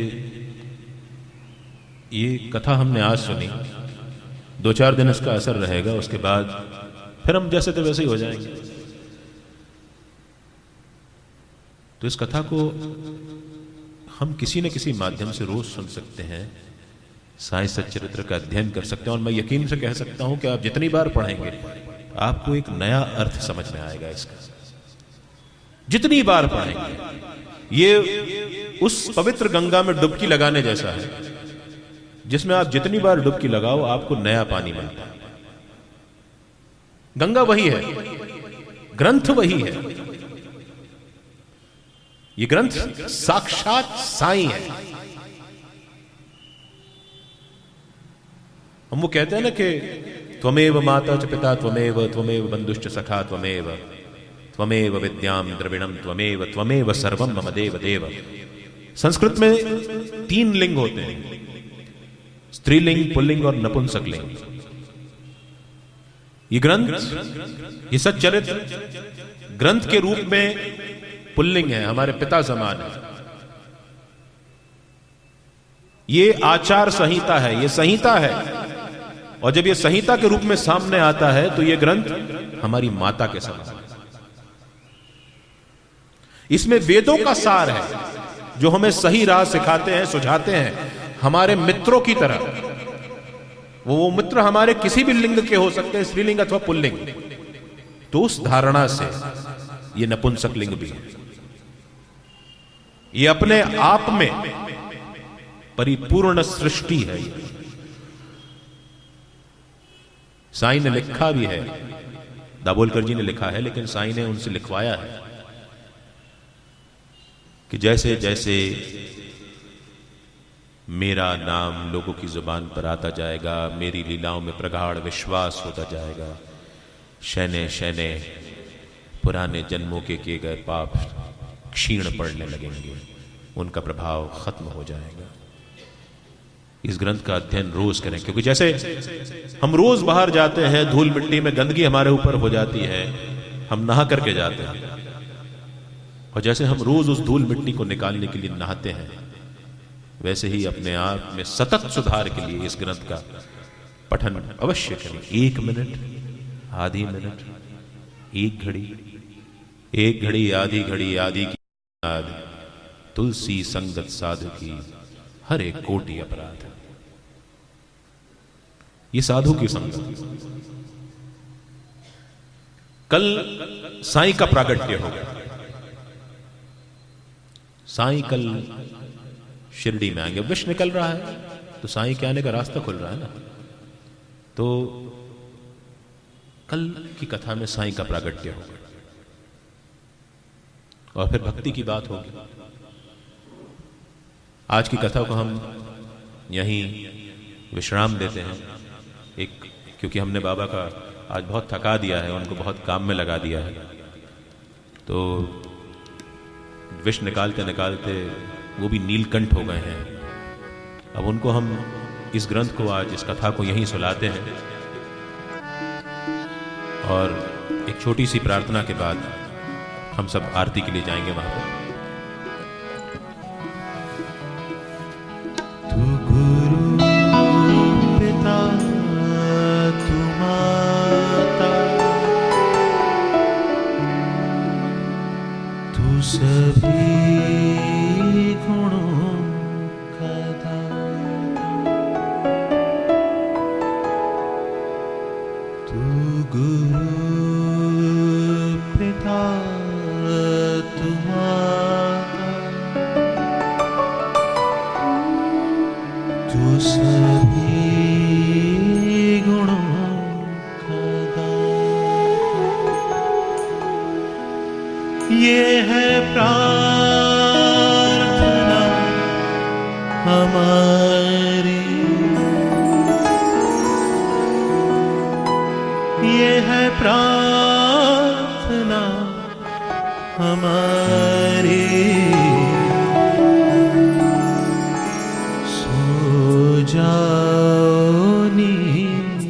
ये कथा हमने आज सुनी, 2-4 दिन इसका असर रहेगा, उसके बाद फिर हम जैसे थे वैसे ही हो जाएंगे। तो इस कथा को हम किसी न किसी माध्यम से रोज सुन सकते हैं, साईं सच्चरित्र का अध्ययन कर सकते हैं, और मैं यकीन से कह सकता हूं कि आप जितनी बार पढ़ेंगे आपको एक नया अर्थ समझ में आएगा इसका। जितनी बार पढ़ेंगे, ये उस पवित्र गंगा में डुबकी लगाने जैसा है, जिसमें आप जितनी बार डुबकी लगाओ आपको नया पानी मिलता है। गंगा वही है, ग्रंथ वही है, ये ग्रंथ साक्षात साईं है। हम वो कहते हैं ना कि त्वमेव माता च पिता त्वमेव, त्वमेव बंधुश्च सखा त्वमेव, त्वमेव विद्याम द्रविणम त्वमेव, त्वमेव सर्वम मम देव देव। संस्कृत में 3 लिंग होते हैं, स्त्रीलिंग, पुल्लिंग और नपुंसक लिंग। ये ग्रंथ, ये सच्चरित्र ग्रंथ के रूप में पुल्लिंग है, हमारे पिता समान है। ये आचार संहिता है, ये संहिता है, और जब ये संहिता के रूप में सामने आता है तो ये ग्रंथ हमारी माता के समान है। इसमें वेदों का सार है, जो हमें सही राह सिखाते हैं, सुझाते हैं, हमारे मित्रों की तरह। वो मित्र हमारे किसी भी लिंग के हो सकते हैं, स्त्रीलिंग अथवा पुल्लिंग। तो उस धारणा से ये नपुंसक लिंग भी है, ये अपने आप में परिपूर्ण सृष्टि है। साईं ने लिखा भी है, दाभोलकर जी ने लिखा है, लेकिन साईं ने उनसे लिखवाया है कि जैसे जैसे मेरा नाम लोगों की जुबान पर आता जाएगा, मेरी लीलाओं में प्रगाढ़ विश्वास होता जाएगा, शैने शैने पुराने जन्मों के किए गए पाप क्षीण पड़ने लगेंगे, उनका प्रभाव खत्म हो जाएगा। इस ग्रंथ का अध्ययन रोज करें, क्योंकि जैसे हम रोज बाहर जाते हैं, धूल मिट्टी में गंदगी हमारे ऊपर हो जाती है, हम नहा करके जाते हैं, और जैसे हम रोज उस धूल मिट्टी को निकालने के लिए नहाते हैं, वैसे ही अपने आप में सतत सुधार के लिए इस ग्रंथ का पठन अवश्य करें। 1 मिनट, आधी मिनट, 1 घड़ी, 1 घड़ी, आधी घड़ी, आधी की याद, तुलसी संगत साधु की, हर एक कोटि अपराध। ये साधु की संगत। कल साईं का प्रागट्य होगा, साईं कल शिरडी में आएंगे। विष निकल रहा है तो साईं के आने का रास्ता खुल रहा है ना। तो कल की कथा में साईं का प्रागट्य होगा, और फिर भक्ति की बात होगी। आज की कथा को हम यहीं विश्राम देते हैं, क्योंकि हमने बाबा का आज बहुत थका दिया है, उनको बहुत काम में लगा दिया है। तो विष निकालते निकालते वो भी नीलकंठ हो गए हैं। अब उनको हम इस ग्रंथ को, आज इस कथा को यहीं सुलाते हैं, और एक छोटी सी प्रार्थना के बाद हम सब आरती के लिए जाएंगे वहां पर। तू गुरु पिता, तू माता, तू सभी गुणों का दाता, तू गुरु पिता, तू माता, तू सभी गुणों का दाता। ये है प्रार्थना हमारी, ये है प्रार्थना हमारी। सो जाओ नींद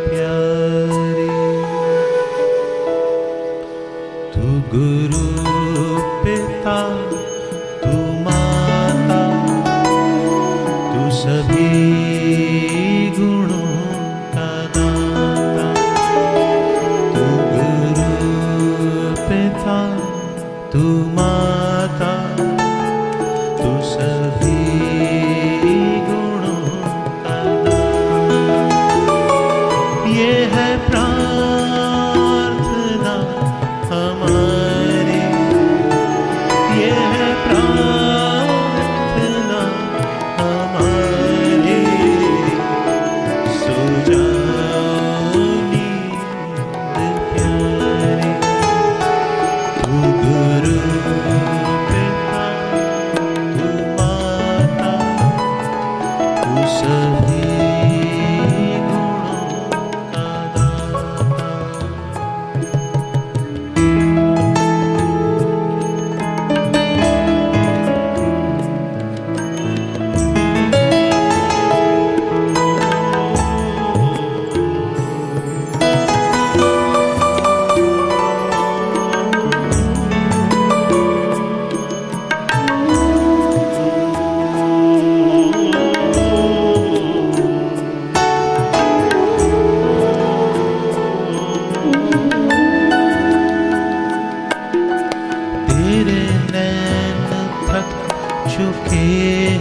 प्यारी, तू गुरु पिता, तू माता, तू सभी गुणों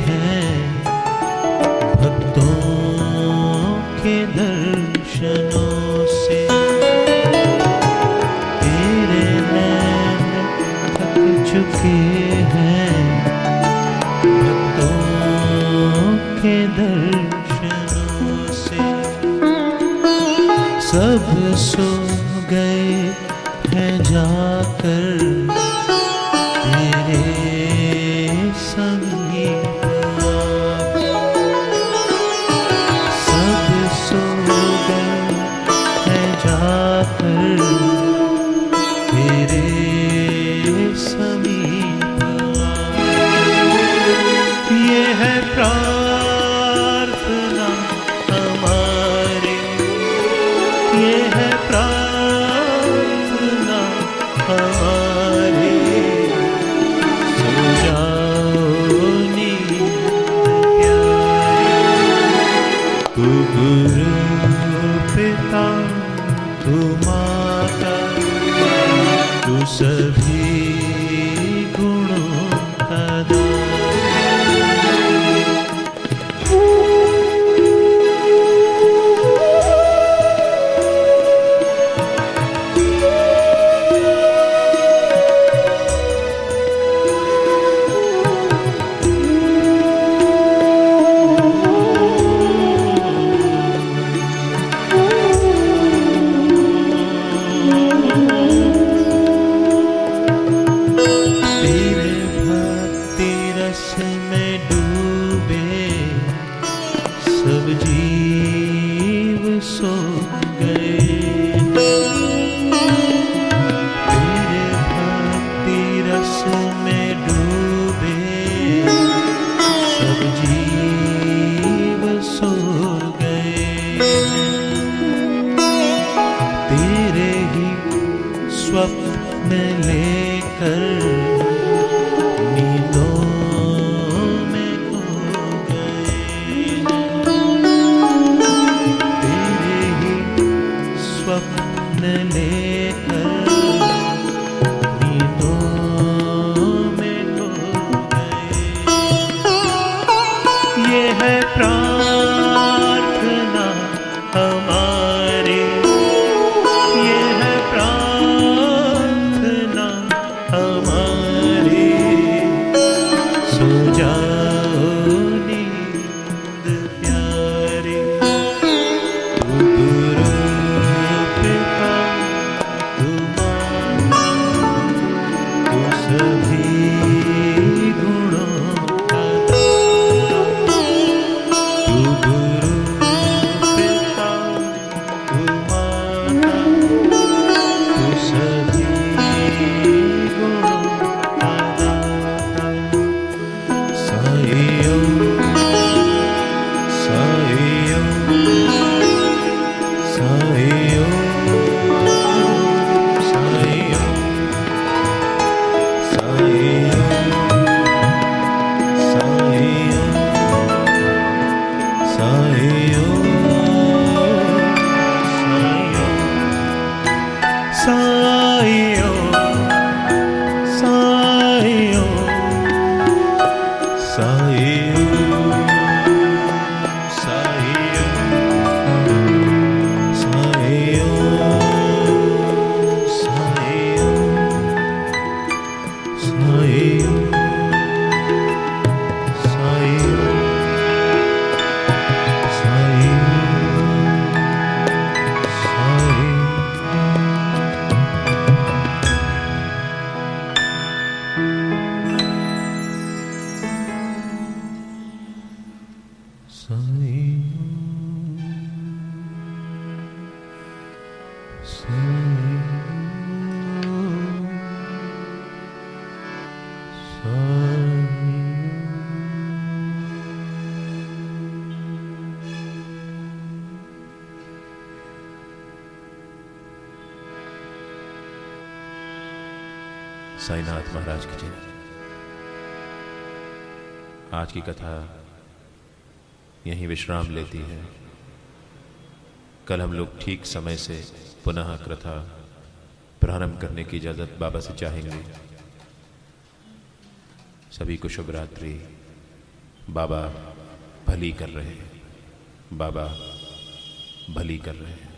हैं भक्तों के दर्शनों से। तेरे नैन थक चुके हैं भक्तों के दर्शनों से। सब सो गए हैं जाकर तेरे समीप सब सो गए हैं जाकर तेरे समीप। ये है प्रार्थना हमारी, ये है प्रार्थना हमारी। सो जाओ नींद प्यारी, तू गुरु पिता तू माता तू सभी गुणों का दाता। सब जीव सो गए तेरे भक्ति रस में डूबे। सब जीव सो गए तेरे ही स्वप्न लेकर प्रार्थना हमारी, ये है प्रार्थना हमारी। सो जाओ नींद प्यारी, तू गुरु पिता तू माता तू सभी गुणों का दाता। तू गुरु पिता तू माता तू सभी गुणों का दाता। साईं ओम साईं ओम साईं ओम साईं ओम साईं ओम साईं ओम साईं ओम साईं ओम साईं ओम साईं ओम साईं साईनाथ महाराज की जय। आज की कथा यहीं विश्राम लेती है। कल हम लोग ठीक समय से पुनः कथा प्रारंभ करने की इजाजत बाबा से चाहेंगे। सभी को शुभ रात्रि। बाबा भली कर रहे हैं, बाबा भली कर रहे हैं।